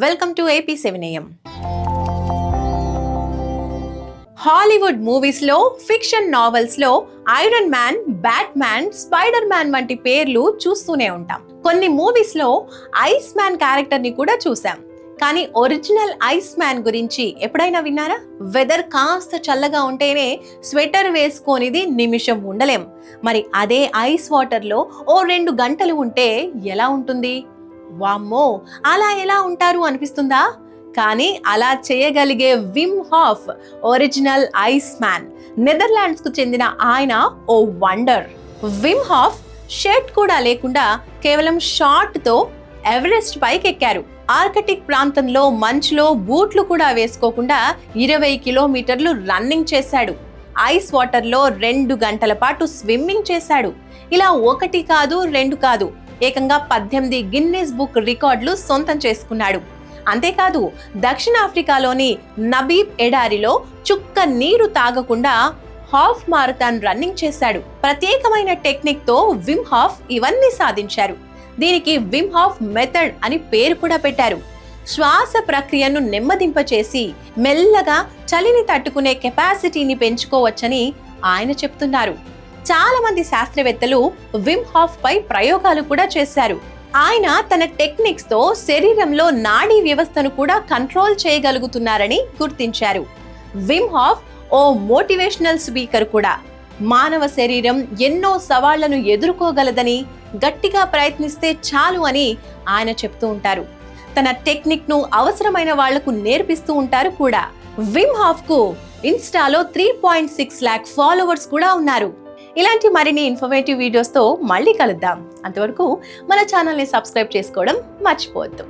Welcome to AP7am. Hollywood మూవీస్లో, fiction నావెల్స్లో Iron Man, Batman, Spider Man వంటి పేర్లు చూస్తూనే ఉంటాం. కొన్ని మూవీస్లో ఐస్ మ్యాన్ క్యారెక్టర్ని కూడా చూసాం. కానీ ఒరిజినల్ ఐస్ మ్యాన్ గురించి ఎప్పుడైనా విన్నారా? వెదర్ కాస్త చల్లగా ఉంటేనే స్వెటర్ వేసుకొనిది నిమిషం ఉండలేం. మరి అదే ఐస్ వాటర్లో ఓ 2 గంటలు ఉంటే ఎలా ఉంటుంది? వామ్మో, అలా ఎలా ఉంటారు అనిపిస్తుందా? కానీ అలా చేయగలిగే Vim half original ice man. Netherlands కు చెందిన ఆయన ఓ వండర్. విమ్ హాఫ్ షర్ట్ కూడా లేకుండా కేవలం షార్ట్ తో ఎవరెస్ట్ పైకి ఎక్కారు. ఆర్కిటిక్ ప్రాంతంలో మంచులో బూట్లు కూడా వేసుకోకుండా 20 కిలోమీటర్లు రన్నింగ్ చేశాడు. ఐస్ వాటర్ లో 2 గంటల పాటు స్విమ్మింగ్ చేశాడు. ఇలా 1 కాదు 2 కాదు, ఏకంగా 18 గిన్నెస్ బుక్ రికార్డులు సొంతం చేసుకున్నాడు. అంతేకాదు, దక్షిణాఫ్రికాలోని నబీబ్ ఎడారిలో చుక్క నీరు తాగకుండా హాఫ్ మారథాన్ రన్నింగ్ చేశాడు. ప్రత్యేకమైన టెక్నిక్ తో విమ్ హాఫ్ ఇవన్నీ సాధించారు. దీనికి విమ్ హాఫ్ మెథడ్ అని పేరు కూడా పెట్టారు. శ్వాస ప్రక్రియను నెమ్మదింపచేసి మెల్లగా చలిని తట్టుకునే కెపాసిటీని పెంచుకోవచ్చని ఆయన చెప్తున్నారు. చాలా మంది శాస్త్రవేత్తలు విమ్ హాఫ్ పై ప్రయోగాలు కూడా చేశారు. ఆయన తన టెక్నిక్స్ తో శరీరంలో నాడీ వ్యవస్థను కూడా కంట్రోల్ చేయగలుగుతున్నారని గుర్తించారు. విమ్ హాఫ్ ఓ మోటివేషనల్ స్పీకర్ కూడా. మానవ శరీరం ఎన్నో సవాళ్లను ఎదుర్కోగలదని, గట్టిగా ప్రయత్నిస్తే చాలు అని ఆయన చెప్తూ ఉంటారు. తన టెక్నిక్ ను అవసరమైన వాళ్లకు నేర్పిస్తూ ఉంటారు కూడా. విమ్ హాఫ్ కు ఇన్స్టాలో 3.6 lakh ఫాలోవర్స్ కూడా ఉన్నారు. ఇలాంటి మరిన్ని ఇన్ఫర్మేటివ్ వీడియోస్తో మళ్ళీ కలుద్దాం. అంతవరకు మన ఛానల్ని సబ్స్క్రైబ్ చేసుకోవడం మర్చిపోవద్దు.